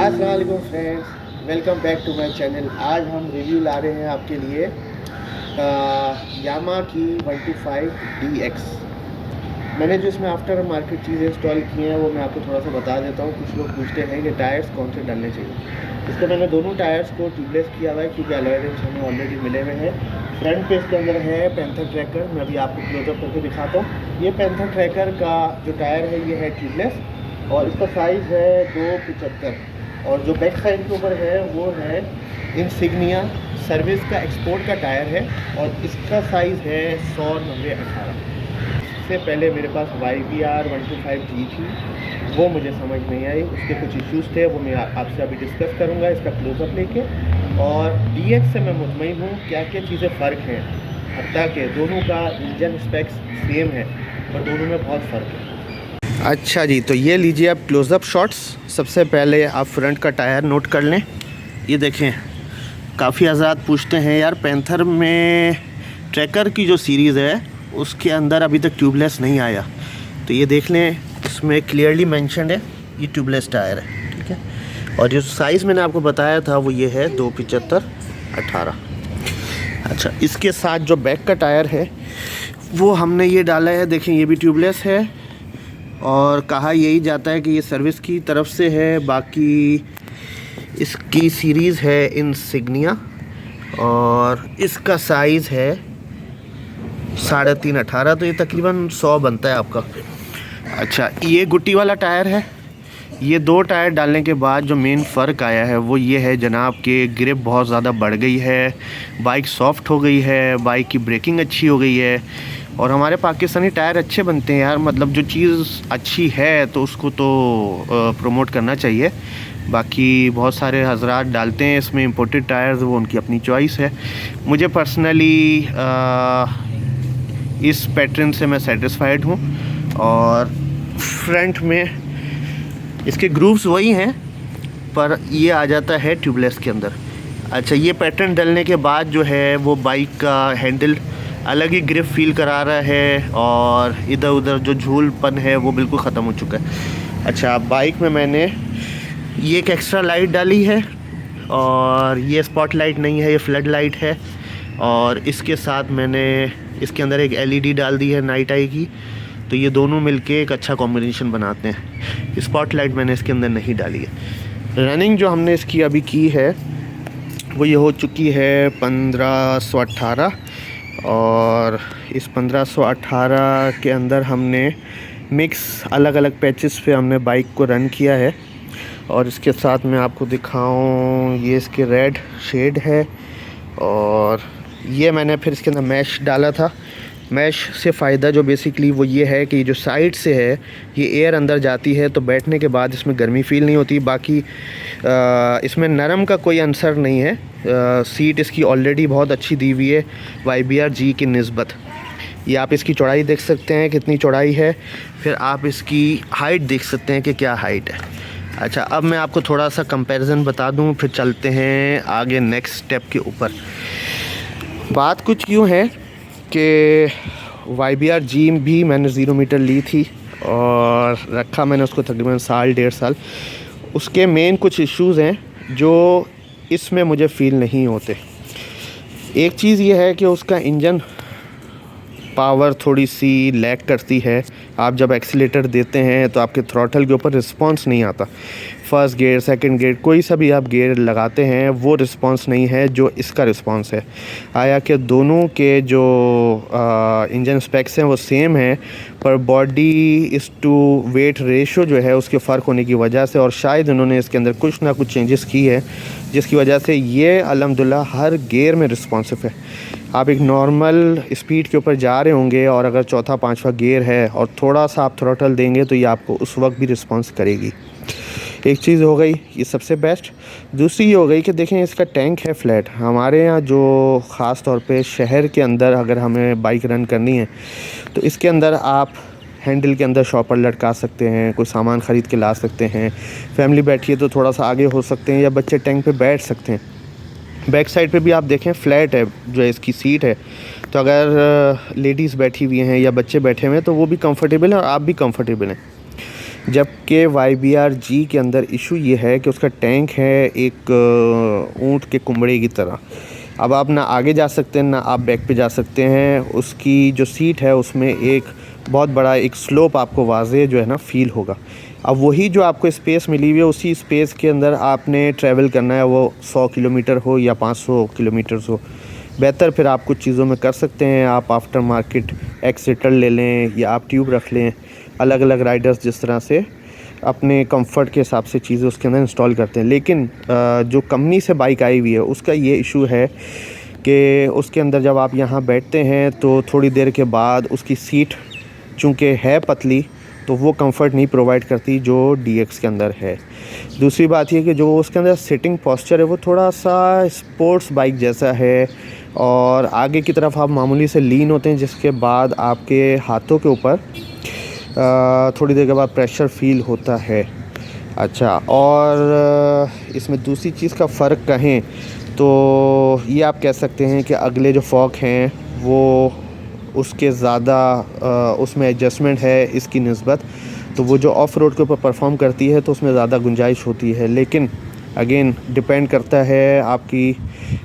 अस्सलाम वालेकुम friends, welcome back to my channel. आज हम रिव्यू ला रहे हैं आपके लिए यामा की 125DX। मैंने जो इसमें आफ्टर मार्केट चीज़ें इंस्टॉल की हैं वो मैं आपको थोड़ा सा बता देता हूँ। कुछ लोग पूछते हैं कि टायर्स कौन से डालने चाहिए। इसके मैंने दोनों टायर्स को ट्यूबलेस किया हुआ है क्योंकि अलॉय रिम्स हमें ऑलरेडी मिले हुए हैं। फ्रंट पे इसके अंदर है पैंथर ट्रैकर। मैं अभी आपको क्लोजअप करके दिखाता हूँ। ये पैंथर ट्रैकर का जो टायर है ये है ट्यूबलेस और इसका साइज़ है 275। और जो बैक साइड के ऊपर है वो है इंसिग्निया सर्विस का एक्सपोर्ट का टायर है और इसका साइज़ है 100/90/18। इससे पहले मेरे पास YBR 125G थी, वो मुझे समझ नहीं आई, उसके कुछ इश्यूज़ थे, वो मैं आपसे अभी डिस्कस करूँगा इसका क्लोजअप लेके। और DX से मैं मुतमईन हूँ क्या क्या चीज़ें फ़र्क हैं, हत्ता कि दोनों का इंजन स्पेक्स सेम है और दोनों में बहुत फ़र्क है। अच्छा जी, तो ये लीजिए आप क्लोज़अप शॉट्स। सबसे पहले आप फ्रंट का टायर नोट कर लें। ये देखें, काफ़ी हज़रात पूछते हैं यार पैंथर में ट्रैकर की जो सीरीज़ है उसके अंदर अभी तक ट्यूबलेस नहीं आया, तो ये देख लें, इसमें क्लियरली मेंशन्ड है ये ट्यूबलेस टायर है, ठीक है। और जो साइज़ मैंने आपको बताया था वो ये है 275/18। अच्छा, इसके साथ जो बैक का टायर है वो हमने ये डाला है, देखें ये भी ट्यूबलेस है और कहा यही जाता है कि ये सर्विस की तरफ से है। बाकी इसकी सीरीज़ है इंसिग्निया और इसका साइज़ है 3.5/18, तो ये तकरीबन 100 बनता है आपका। अच्छा, ये गुट्टी वाला टायर है। ये दो टायर डालने के बाद जो मेन फ़र्क आया है वो ये है जनाब कि ग्रिप बहुत ज़्यादा बढ़ गई है, बाइक सॉफ्ट हो गई है, बाइक की ब्रेकिंग अच्छी हो गई है। और हमारे पाकिस्तानी टायर अच्छे बनते हैं यार, मतलब जो चीज़ अच्छी है तो उसको तो प्रमोट करना चाहिए। बाकी बहुत सारे हजरात डालते हैं इसमें इंपोर्टेड टायर्स, वो उनकी अपनी चॉइस है। मुझे पर्सनली इस पैटर्न से मैं सेटिस्फाइड हूँ। और फ्रंट में इसके ग्रूव्स वही हैं पर ये आ जाता है ट्यूबलेस के अंदर। अच्छा, ये पैटर्न डलने के बाद जो है वो बाइक का हैंडल अलग ही ग्रिप फील करा रहा है और इधर उधर जो झूलपन है वो बिल्कुल ख़त्म हो चुका है। अच्छा, बाइक में मैंने ये एक एक्स्ट्रा लाइट डाली है और ये स्पॉट लाइट नहीं है, ये फ्लड लाइट है। और इसके साथ मैंने इसके अंदर एक LED डाल दी है नाइट आई की, तो ये दोनों मिलके एक अच्छा कॉम्बिनेशन बनाते हैं। स्पॉट लाइट मैंने इसके अंदर नहीं डाली है। रनिंग जो हमने इसकी अभी की है वो ये हो चुकी है 1518 और इस 1518 के अंदर हमने मिक्स अलग अलग पैचेस पे हमने बाइक को रन किया है। और इसके साथ मैं आपको दिखाऊं, ये इसके रेड शेड है और ये मैंने फिर इसके अंदर मैश डाला था। मैश से फ़ायदा जो बेसिकली वो ये है कि जो साइड से है ये एयर अंदर जाती है तो बैठने के बाद इसमें गर्मी फ़ील नहीं होती। बाकी इसमें नरम का कोई अंसर नहीं है। सीट इसकी ऑलरेडी बहुत अच्छी दी हुई है YBR-G की निस्बत। ये आप इसकी चौड़ाई देख सकते हैं कितनी चौड़ाई है, फिर आप इसकी हाइट देख सकते हैं कि क्या हाइट है। अच्छा, अब मैं आपको थोड़ा सा कंपैरिजन बता दूं, फिर चलते हैं आगे नेक्स्ट स्टेप के ऊपर। बात कुछ यूँ है कि YBR-G भी मैंने 0 मीटर ली थी और रखा मैंने उसको तकरीबन 1.5 साल। उसके मेन कुछ इश्यूज़ हैं जो इसमें मुझे फ़ील नहीं होते। एक चीज़ ये है कि उसका इंजन पावर थोड़ी सी लैग करती है। आप जब एक्सीलेटर देते हैं तो आपके थ्रॉटल के ऊपर रिस्पांस नहीं आता। फर्स्ट गियर, सेकंड गियर, कोई सा भी आप गियर लगाते हैं वो रिस्पांस नहीं है जो इसका रिस्पांस है। आया कि दोनों के जो इंजन स्पेक्स हैं वो सेम हैं पर बॉडी इस टू वेट रेशो जो है उसके फ़र्क होने की वजह से, और शायद उन्होंने इसके अंदर कुछ ना कुछ चेंजेस की है जिसकी वजह से ये अल्हम्दुलिल्लाह हर गियर में रिस्पॉन्सिव है। आप एक नॉर्मल स्पीड के ऊपर जा रहे होंगे और अगर चौथा पांचवा गियर है और थोड़ा सा आप थ्रॉटल देंगे तो ये आपको उस वक्त भी रिस्पांस करेगी। एक चीज़ हो गई ये सबसे बेस्ट। दूसरी ये हो गई कि देखें इसका टैंक है फ्लैट। हमारे यहाँ जो ख़ास तौर पे शहर के अंदर अगर हमें बाइक रन करनी है तो इसके अंदर आप हैंडल के अंदर शॉपर लटका सकते हैं, कोई सामान ख़रीद के ला सकते हैं, फैमिली बैठी है तो थोड़ा सा आगे हो सकते हैं या बच्चे टैंक पे बैठ सकते हैं। बैक साइड पे भी आप देखें फ्लैट है जो इसकी सीट है, तो अगर लेडीज़ बैठी हुई हैं या बच्चे बैठे हुए हैं तो वो भी कंफर्टेबल है और आप भी कंफर्टेबल हैं। जबकि YBR-G के अंदर इशू ये है कि उसका टैंक है एक ऊँट के कुम्बड़े की तरह। अब आप ना आगे जा सकते हैं ना आप बैक पे जा सकते हैं। उसकी जो सीट है उसमें एक बहुत बड़ा एक स्लोप आपको वाज़े जो है ना फ़ील होगा। अब वही जो आपको स्पेस मिली हुई है उसी स्पेस के अंदर आपने ट्रैवल करना है, वो 100 किलोमीटर हो या 500 किलोमीटर्स हो। बेहतर फिर आप कुछ चीज़ों में कर सकते हैं, आप आफ्टर मार्केट एक्सीटर ले लें या आप ट्यूब रख लें। अलग अलग राइडर्स जिस तरह से अपने कंफर्ट के हिसाब से चीज़ें उसके अंदर इंस्टॉल करते हैं। लेकिन जो कंपनी से बाइक आई हुई है उसका ये इशू है कि उसके अंदर जब आप यहाँ बैठते हैं तो थोड़ी देर के बाद उसकी सीट चूँकि है पतली तो वो कंफर्ट नहीं प्रोवाइड करती जो DX के अंदर है। दूसरी बात ये कि जो उसके अंदर सिटिंग पोस्चर है वो थोड़ा सा स्पोर्ट्स बाइक जैसा है और आगे की तरफ आप मामूली से लीन होते हैं, जिसके बाद आपके हाथों के ऊपर थोड़ी देर के बाद प्रेशर फ़ील होता है। अच्छा, और इसमें दूसरी चीज़ का फ़र्क कहें तो ये आप कह सकते हैं कि अगले जो फॉक हैं वो उसके ज़्यादा उसमें एडजस्टमेंट है इसकी निस्बत, तो वो जो ऑफ़ रोड के ऊपर परफॉर्म करती है तो उसमें ज़्यादा गुंजाइश होती है। लेकिन अगेन डिपेंड करता है आपकी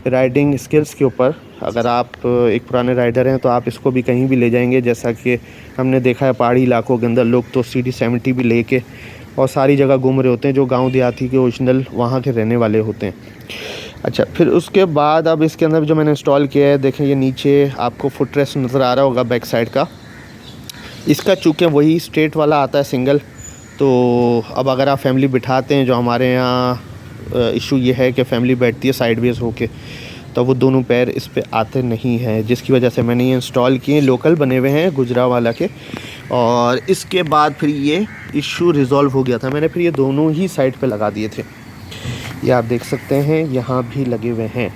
राइडिंग स्किल्स के ऊपर। अगर आप एक पुराने राइडर हैं तो आप इसको भी कहीं भी ले जाएंगे, जैसा कि हमने देखा है पहाड़ी इलाकों के अंदर लोग तो CD70 भी लेके और सारी जगह घूम रहे होते हैं, जो गांव देहाती के ओरिजिनल वहाँ के रहने वाले होते हैं। अच्छा, फिर उसके बाद अब इसके अंदर जो मैंने इंस्टॉल किया है, देखें ये नीचे आपको फुट रेस्ट नज़र आ रहा होगा बैक साइड का। इसका चूँकि वही स्ट्रेट वाला आता है सिंगल, तो अब अगर आप फैमिली बिठाते हैं, जो हमारे यहाँ इशू ये है कि फैमिली बैठती है साइडवेज होके, तो वो दोनों पैर इस पे आते नहीं हैं, जिसकी वजह से मैंने ये इंस्टॉल किए। लोकल बने हुए हैं गुजरावाला के, और इसके बाद फिर ये इशू रिज़ॉल्व हो गया था। मैंने फिर ये दोनों ही साइड पे लगा दिए थे, ये आप देख सकते हैं यहाँ भी लगे हुए हैं।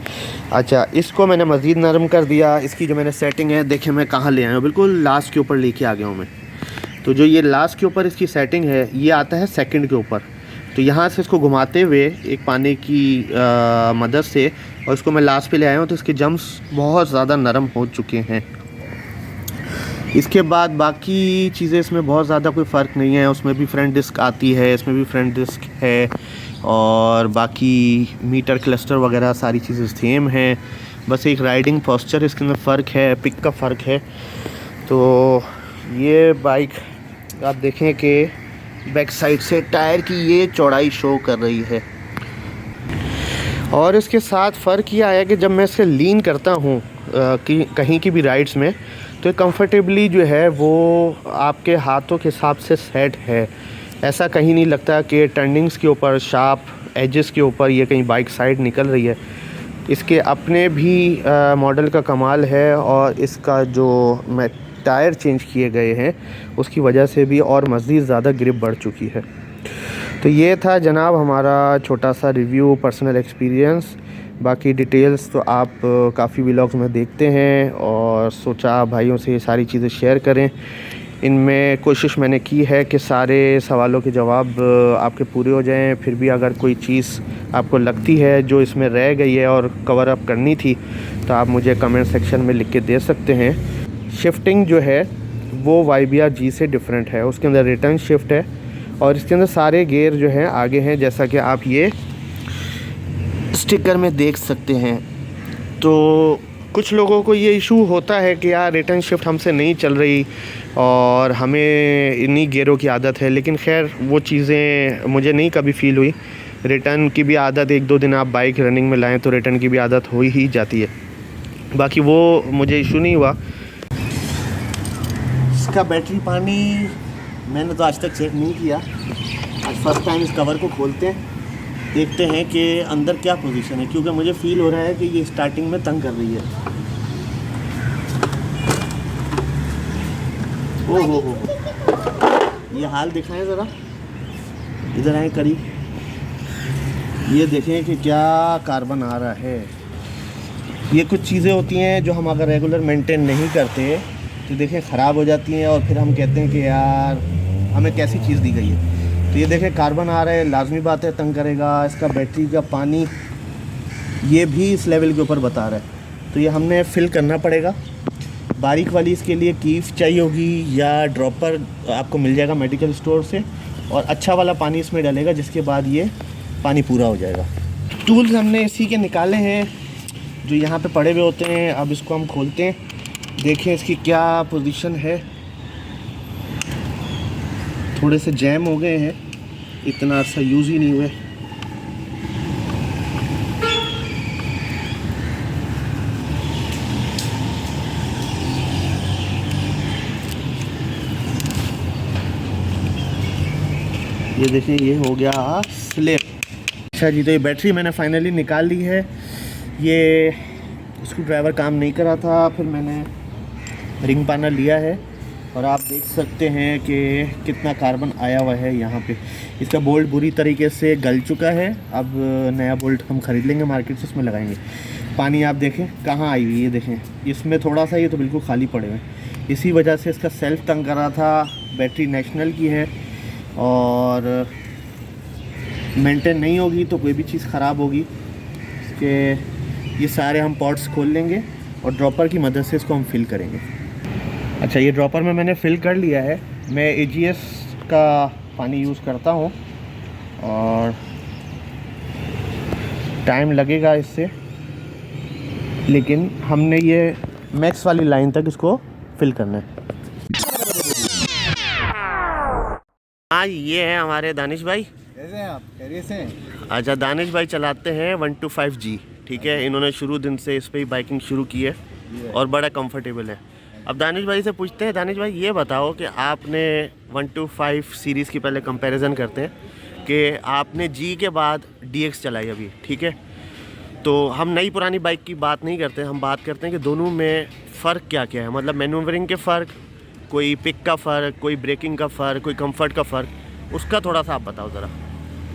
अच्छा, इसको मैंने मज़ीद नरम कर दिया। इसकी जो मैंने सेटिंग है, देखें मैं कहाँ ले आया हूँ, बिल्कुल लास्ट के ऊपर लेके आ गया हूँ मैं। तो जो ये लास्ट के ऊपर इसकी सेटिंग है, ये आता है सेकंड के ऊपर। तो यहाँ से इसको घुमाते हुए एक पाने की मदद से, और इसको मैं लास्ट पे ले आया हूँ, तो इसके जम्प्स बहुत ज़्यादा नरम हो चुके हैं। इसके बाद बाकी चीज़ें इसमें बहुत ज़्यादा कोई फ़र्क नहीं है। उसमें भी फ्रंट डिस्क आती है, इसमें भी फ्रंट डिस्क है, और बाकी मीटर क्लस्टर वगैरह सारी चीज़ें सेम हैं। बस एक राइडिंग पोस्चर इसके अंदर फ़र्क है, पिक का फ़र्क है। तो ये बाइक आप देखें कि बैक साइड से टायर की ये चौड़ाई शो कर रही है। और इसके साथ फ़र्क ये आया कि जब मैं इसे लीन करता हूँ कि कहीं की भी राइड्स में, तो ये कंफर्टेबली जो है वो आपके हाथों के हिसाब से सेट है। ऐसा कहीं नहीं लगता कि टर्निंग्स के ऊपर, शार्प एजेस के ऊपर ये कहीं बाइक साइड निकल रही है। इसके अपने भी मॉडल का कमाल है, और इसका जो मैं टायर चेंज किए गए हैं उसकी वजह से भी और मज़ीद ज़्यादा ग्रिप बढ़ चुकी है। तो ये था जनाब हमारा छोटा सा रिव्यू, पर्सनल एक्सपीरियंस। बाकी डिटेल्स तो आप काफ़ी व्लॉग्स में देखते हैं, और सोचा भाइयों से ये सारी चीज़ें शेयर करें। इनमें कोशिश मैंने की है कि सारे सवालों के जवाब आपके पूरे हो जाएं। फिर भी अगर कोई चीज़ आपको लगती है जो इसमें रह गई है और कवर अप करनी थी, तो आप मुझे कमेंट सेक्शन में लिख के दे सकते हैं। शिफ्टिंग जो है वो YBR-G से डिफरेंट है। उसके अंदर रिटर्न शिफ्ट है, और इसके अंदर सारे गियर जो हैं आगे हैं, जैसा कि आप ये स्टिकर में देख सकते हैं। तो कुछ लोगों को ये इशू होता है कि यार रिटर्न शिफ्ट हमसे नहीं चल रही और हमें इन्हीं गियरों की आदत है, लेकिन खैर वो चीज़ें मुझे नहीं कभी फ़ील हुई। रिटर्न की भी आदत 1-2 दिन आप बाइक रनिंग में लाएं तो रिटर्न की भी आदत हो ही जाती है। बाकी वो मुझे इशू नहीं हुआ। इसका बैटरी पानी मैंने तो आज तक चेक नहीं किया। आज फर्स्ट टाइम इस कवर को खोलते हैं, देखते हैं कि अंदर क्या पोजीशन है, क्योंकि मुझे फ़ील हो रहा है कि ये स्टार्टिंग में तंग कर रही है। ओ हो, ये हाल दिखाएं ज़रा, इधर आए करीब, ये देखें कि क्या कार्बन आ रहा है। ये कुछ चीज़ें होती हैं जो हम अगर रेगुलर मेंटेन नहीं करते तो देखें ख़राब हो जाती हैं, और फिर हम कहते हैं कि यार हमें कैसी चीज़ दी गई है। तो ये देखें कार्बन आ रहा है, लाजमी बात है तंग करेगा। इसका बैटरी का पानी ये भी इस लेवल के ऊपर बता रहा है, तो ये हमने फिल करना पड़ेगा। बारीक वाली इसके लिए कीफ चाहिए होगी, या ड्रॉपर आपको मिल जाएगा मेडिकल स्टोर से, और अच्छा वाला पानी इसमें डालेगा, जिसके बाद ये पानी पूरा हो जाएगा। टूल्स हमने इसी के निकाले हैं जो यहाँ पे पड़े हुए होते हैं। अब इसको हम खोलते हैं, देखें इसकी क्या पोजीशन है। थोड़े से जैम हो गए हैं, इतना अच्छा यूज़ ही नहीं हुए। ये देखिए ये हो गया स्लिप। अच्छा जी, तो ये बैटरी मैंने फाइनली निकाल ली है। ये स्क्रू ड्राइवर काम नहीं कर रहा था, फिर मैंने रिंग पैनल लिया है और आप देख सकते हैं कि कितना कार्बन आया हुआ है यहाँ पे। इसका बोल्ट बुरी तरीके से गल चुका है। अब नया बोल्ट हम ख़रीद लेंगे मार्केट से, उसमें लगाएंगे। पानी आप देखें कहाँ आई हुई है, ये देखें इसमें थोड़ा सा, ये तो बिल्कुल खाली पड़े हुए हैं। इसी वजह से इसका सेल्फ तंग कर रहा था। बैटरी नेशनल की है और मेंटेन नहीं होगी तो कोई भी चीज़ ख़राब होगी। इसके ये सारे हम पॉट्स खोल लेंगे और ड्रॉपर की मदद से इसको हम फिल करेंगे। अच्छा, ये ड्रॉपर में मैंने फिल कर लिया है। मैं AGS का पानी यूज़ करता हूँ और टाइम लगेगा इससे, लेकिन हमने ये मैक्स वाली लाइन तक इसको फिल करना है। हाँ, ये है हमारे दानिश भाई। कैसे हैं आप? खैरियत से? अच्छा, दानिश भाई चलाते हैं 125G। ठीक है, इन्होंने शुरू दिन से इस पर ही बाइकिंग शुरू की है और बड़ा कंफर्टेबल है। अब दानिश भाई से पूछते हैं, दानिश भाई ये बताओ कि आपने 125 सीरीज़ की पहले कंपैरिजन करते हैं कि आपने G के बाद DX चलाई अभी, ठीक है? तो हम नई पुरानी बाइक की बात नहीं करते, हम बात करते हैं कि दोनों में फ़र्क क्या क्या है। मतलब मैन्यूवरिंग के फ़र्क, कोई पिक का फ़र्क, कोई ब्रेकिंग का फ़र्क, कोई कंफर्ट का फ़र्क, उसका थोड़ा सा आप बताओ ज़रा।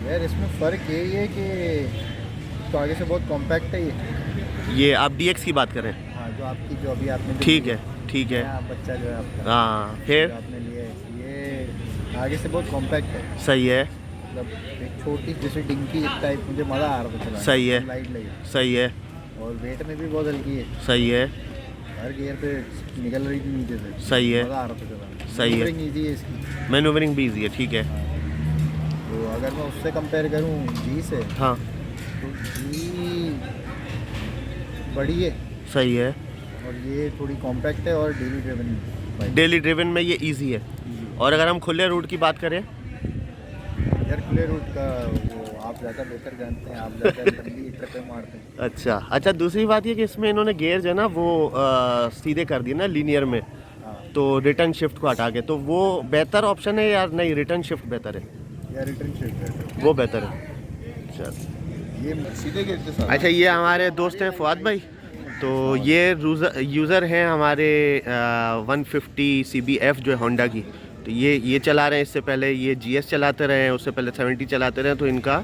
यार इसमें फ़र्क यही है कि तो आगे से बहुत कॉम्पैक्ट है ये आप DX की बात करें? हाँ, जो अभी आपने ठीक है, ठीक है। बच्चा जो है आपका, हाँ, फिर आपने लिए ये आगे से बहुत कॉम्पैक्ट है। सही है। मतलब एक छोटी जैसे डिंकी टाइप, मुझे मज़ा आ रहा था चलाने। सही है, लाइट लगी, सही है। और वेट में भी बहुत हल्की है। सही है, हर गियर पे निकल रही थी नीचे से। सही है, मज़ा आ रहा था चलाने। सही है। मैन्यूवरिंग ईजी है इसकी। मैन्यूवरिंग भी ईजी है, ठीक है। तो अगर मैं उससे कंपेयर करूँ G से, हाँ, तो G बड़ी है सही है। और ये थोड़ी कॉम्पैक्ट है और daily driven bike. Daily driven में ये इजी है। और अगर हम खुले रूट की बात करें? यार खुले रूट का वो आप ज़्यादा बेहतर जानते हैं, आप ज़्यादा लंबी ट्रिपें मारते हैं। अच्छा, दूसरी बात ये कि इसमें इन्होंने गेयर जो है ना वो सीधे कर दिए ना लीनियर में, हाँ, तो रिटर्न शिफ्ट को हटा के, तो वो बेहतर ऑप्शन है या नहीं? रिटर्न शिफ्ट बेहतर है? या रिटर्न शिफ्ट है वो बेहतर है। अच्छा, ये सीधे गिरते साथ। अच्छा, ये हमारे दोस्त हैं फुआद भाई। तो ये यूज़र हैं हमारे 150 CBF जो है होंडा की। तो ये चला रहे हैं। इससे पहले ये GS चलाते रहे हैं, उससे पहले 70 चलाते रहे हैं। तो इनका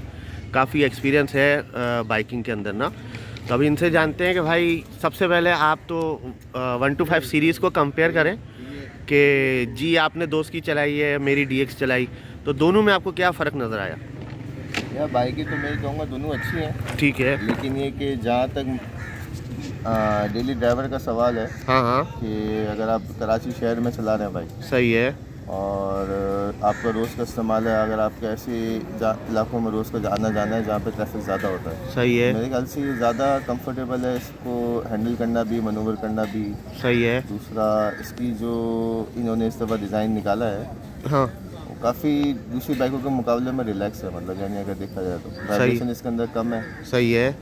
काफ़ी एक्सपीरियंस है बाइकिंग के अंदर ना। तो अभी इनसे जानते हैं कि भाई सबसे पहले आप तो 125 सीरीज़ को कंपेयर करें कि G आपने दोस्त की चलाई है, मेरी DX चलाई, तो दोनों में आपको क्या फ़र्क नज़र आया? यार बाइकें तो मैं कहूँगा दोनों अच्छी हैं, ठीक है, लेकिन ये कि जहाँ तक डेली ड्राइवर का सवाल है, हाँ हाँ, कि अगर आप कराची शहर में चला रहे हैं बाइक सही है, और आपका रोज़ का इस्तेमाल है, अगर आपके ऐसे इलाकों में रोज़ का आना जाना है जहाँ पे ट्रैफिक ज़्यादा होता है, सही है, मेरे ख्याल से ये ज़्यादा कंफर्टेबल है इसको हैंडल करना भी, मनूवर करना भी। सही है, दूसरा, इसकी जो इन्होंने इस दफ़ा डिज़ाइन निकाला है हाँ, वो काफ़ी दूसरी बाइकों के मुकाबले में रिलैक्स है। मतलब यानी अगर देखा जाए तो वाइब्रेशन इसके अंदर कम है, सही है,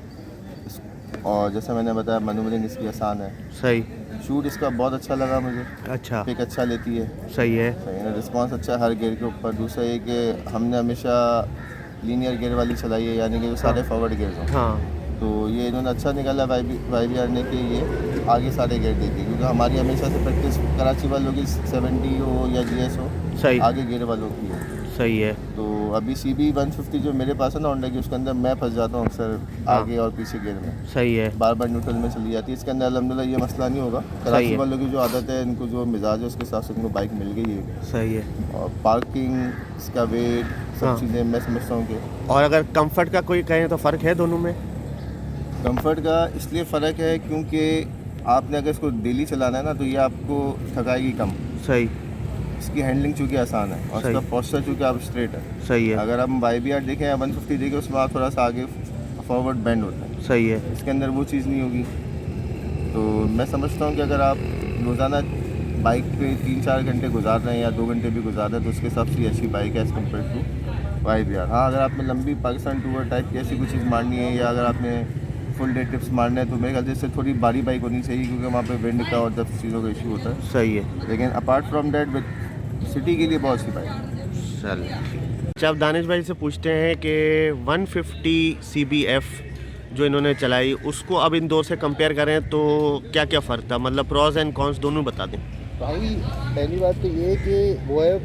और जैसे मैंने बताया मनूवरिंग इसकी आसान है। सही, शूट इसका बहुत अच्छा लगा मुझे, अच्छा, पिक अच्छा लेती है, सही है, सही है, रिस्पॉन्स अच्छा है हर गियर के ऊपर। दूसरा ये कि हमने हमेशा लीनियर गियर वाली चलाई है, यानी कि वो सारे फॉरवर्ड गियर हों। हाँ, तो ये इन्होंने अच्छा निकाला YBR ने कि ये आगे सारे गियर देती है, क्योंकि हमारी हमेशा से प्रैक्टिस कराची वालों की 70 हो या GS हो, सही, आगे गियर वालों की है। सही है, तो अभी CB 150 जो मेरे पास है ना होंडा की, उसके अंदर मैं फंस जाता हूँ अक्सर आगे और पीछे गियर में, सही है, बार बार न्यूट्रल में चली जाती है। इसके अंदर अल्हम्दुलिल्लाह ये मसला नहीं होगा। कराची वालों की जो आदत है, इनको जो मिजाज है उसके हिसाब से इनको बाइक मिल गई है। सही है। और पार्किंग, इसका वेट, सब हाँ। चीज़ें मैं समझता हूँ कि और अगर कंफर्ट का कोई कहें तो फ़र्क है दोनों में? कंफर्ट का इसलिए फ़र्क है क्योंकि आपने अगर इसको डेली चलाना है ना, तो ये आपको थकाएगी कम। सही, इसकी हैंडलिंग चूँकि आसान है और सही। इसका पोस्चर चूँकि आप स्ट्रेट है। सही है। अगर हम YBR देखें या 150 देखें उसमें आप थोड़ा सा आगे फॉरवर्ड बेंड होता है, सही है। इसके अंदर वो चीज़ नहीं होगी। तो मैं समझता हूँ कि अगर आप रोज़ाना बाइक पे 3-4 घंटे गुजार रहे हैं या 2 घंटे भी गुजार रहे हैं तो उसके हिसाब से ये अच्छी बाइक है एज़ कम्पेयर टू YBR। हाँ, अगर आपने लंबी पाकिस्तान टूर टाइप की ऐसी कोई चीज़ मारनी है या अगर आपने फुल डे ट्रिप्स मारना है तो मेरे ख्याल से इससे थोड़ी भारी बाइक होनी चाहिए, क्योंकि वहाँ पे विंड का और सब चीज़ों का इशू होता है। सही है। लेकिन अपार्ट फ्रॉम डैट सिटी के लिए बहुत अच्छी बाइक है। चल, अच्छा अब दानिश भाई से पूछते हैं कि 150 CBF जो इन्होंने चलाई उसको अब इन दो से कंपेयर करें तो क्या क्या फ़र्क था, मतलब प्रॉज एंड कॉन्स दोनों बता दें। भाई पहली बात तो ये है कि वो है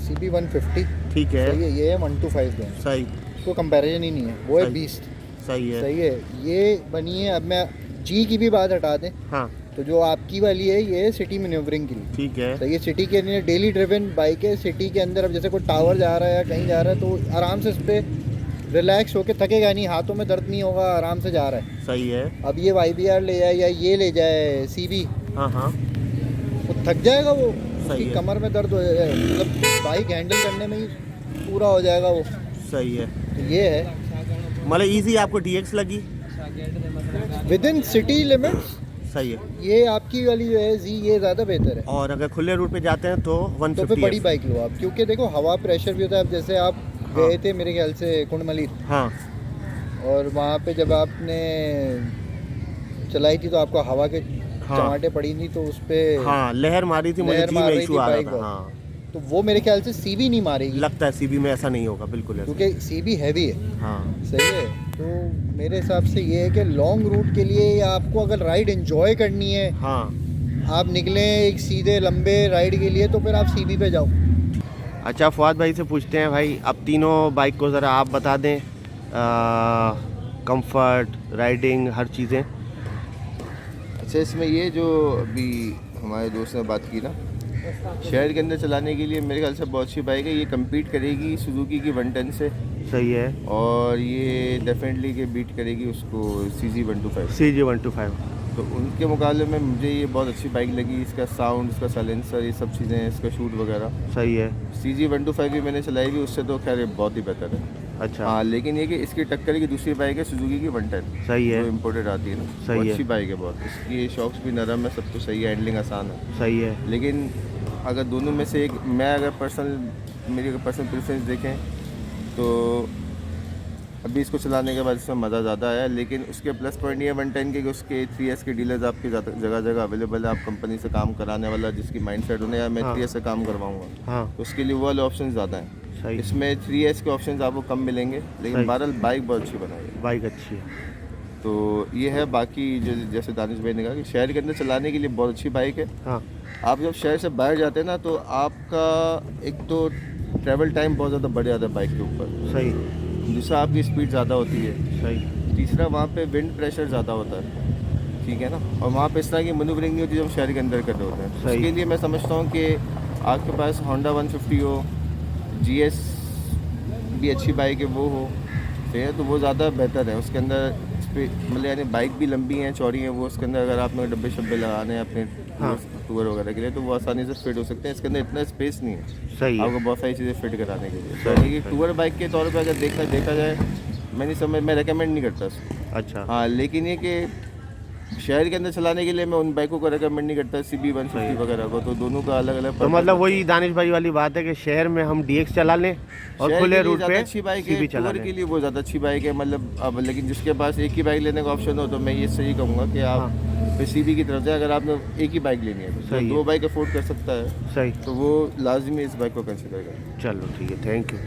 CB 150, ठीक है। सही है, ये है 125 दोनों, सही। इसको कंपैरिजन ही नहीं है, वो है सही। बीस्ट, सही है। सही है। ये बनी है, अब मैं जी की भी बात हटा दें हाँ तो जो आपकी वाली है ये है सिटी मैन्यूवरिंग के लिए, ठीक है। सही है। सिटी के लिए डेली ड्रिवन बाइक है, सिटी के अंदर अब जैसे कोई टावर जा रहा है या कहीं जा रहा है तो आराम से इस पर रिलैक्स होके थकेगा नहीं, हाथों में दर्द नहीं होगा, आराम से जा रहा है। सही है। अब ये YBR ले जाए या ये ले जाए CB, हाँ हाँ तो थक जाएगा वो, सही उसकी है। कमर में दर्द हो जाएगा, मतलब बाइक हैंडल करने में ही पूरा हो जाएगा वो। सही है। तो ये है मतलब इजी आपको DX लगी। विद इन सिटी लिमिट्स, सही है। ये आपकी वाली जो है जी ये ज़्यादा बेहतर है। और अगर खुले रूट पे जाते हैं तो तो 150 फिर बड़ी बाइक लो आप, क्योंकि देखो हवा प्रेशर भी होता है। अब जैसे आप गए थे मेरे ख्याल से कुंडमली, हाँ और वहाँ पे जब आपने चलाई थी तो आपको हवा के हाँ। चमाटे पड़ी थी तो उस पर हाँ लहर मारी थी, मुझे लहर जी मार में रही इशू थी आ रहा बाइक था। बहुत। हाँ तो वो मेरे ख्याल से CB नहीं मारेगी, लगता है CB में ऐसा नहीं होगा, बिल्कुल ऐसा। क्योंकि CB हैवी है, हाँ सही है। तो मेरे हिसाब से ये है कि लॉन्ग रूट के लिए या आपको अगर राइड एंजॉय करनी है, हाँ आप निकलें एक सीधे लंबे राइड के लिए, तो फिर आप CB पे जाओ। अच्छा फुआद भाई से पूछते हैं भाई, अब तीनों बाइक को ज़रा आप बता दें, कंफर्ट, राइडिंग, हर चीज़ें। अच्छा, इसमें ये जो अभी हमारे दोस्त ने बात की ना, शहर के अंदर चलाने के लिए मेरे ख्याल से बहुत अच्छी बाइक है। ये कम्पीट करेगी सुजुकी की 110 से, सही है। और ये डेफिनेटली के बीट करेगी उसको CG 125। CG 125। तो उनके मुकाबले में मुझे ये बहुत अच्छी बाइक लगी। इसका साउंड, इसका साइलेंसर, ये सब चीज़ें, इसका शूट वगैरह। सही है। CG 125 भी मैंने चलाई भी, उससे तो खैर ये बहुत ही बेहतर है। अच्छा हाँ, लेकिन ये कि इसकी टक्कर की दूसरी बाइक है सुजुकी की 110, सही है। जो इम्पोर्टेड आती है ना, सही वो है। अच्छी बाइक है बहुत। इसकी शॉक्स भी नरम है, सब कुछ सही है, हैंडलिंग आसान है। सही है। लेकिन अगर दोनों में से एक, मैं अगर मेरी अगर पर्सनल प्रेफरेंस देखें तो अभी इसको चलाने के बाद इसमें मज़ा ज़्यादा आया। लेकिन उसके प्लस पॉइंट ये 110 के कि उसके 3S के डीलर्स आपके जगह जगह अवेलेबल है। आप कंपनी से काम कराने वाला जिसकी माइंड सेट होने, या मैं हाँ। 3S से काम करवाऊँगा, हाँ तो उसके लिए वो वाले ऑप्शन ज़्यादा हैं। सही। इसमें 3S के ऑप्शन आपको कम मिलेंगे, लेकिन सही। बहरहाल बाइक बहुत अच्छी बनाई है। बाइक अच्छी है। तो ये है। बाकी जो जैसे दानिश भाई ने कहा कि शहर के अंदर चलाने के लिए बहुत अच्छी बाइक है। हाँ आप जब शहर से बाहर जाते हैं ना तो आपका एक तो ट्रैवल टाइम बहुत ज़्यादा बढ़ जाता है बाइक के ऊपर, सही। दूसरा आपकी स्पीड ज़्यादा होती है, सही। तीसरा वहाँ पे विंड प्रेशर ज़्यादा होता है, ठीक है ना। और वहाँ पे इस तरह की मैन्यूवरिंग नहीं होती जो हम शहर के अंदर कर रहे होते हैं। सही। उसके लिए मैं समझता हूँ कि आपके पास होंडा 150 हो, GS भी अच्छी बाइक है वो हो, ठीक है, तो वो ज़्यादा बेहतर है। उसके अंदर मतलब यानी बाइक भी लंबी हैं, चौड़ी हैं, वो उसके अंदर अगर आपने डब्बे शब्बे लगाने हैं अपने हाँ। टूर वगैरह के लिए तो वो आसानी से फिट हो सकते हैं। इसके अंदर इतना स्पेस नहीं है सही है। आपको बहुत सारी चीज़ें फिट कराने के लिए। सही, तो ये सही। टूर बाइक के तौर पर अगर देखा जाए, मैं रेकमेंड नहीं करता इसको। अच्छा हाँ, लेकिन ये कि शहर के अंदर चलाने के लिए मैं उन बाइकों को रेकमेंड नहीं करता, CB 150 वगैरह को। तो दोनों का अलग अलग तो मतलब वही दानिश भाई वाली बात है कि शहर में हम DX चला लें और खुले रूट पे अच्छी बाइक है, CB चला टूर के लें। लिए वो ज़्यादा अच्छी बाइक है। मतलब अब लेकिन जिसके पास एक ही बाइक लेने का ऑप्शन हो तो मैं ये सही कहूँगा कि आप फिर CB की तरफ जाए। अगर आपने एक ही बाइक लेनी है तो सही जो है। 2 बाइक अफोर्ड कर सकता है सही। तो वो लाजमी इस बाइक को कंसिडर करें। चलो ठीक है, थैंक यू।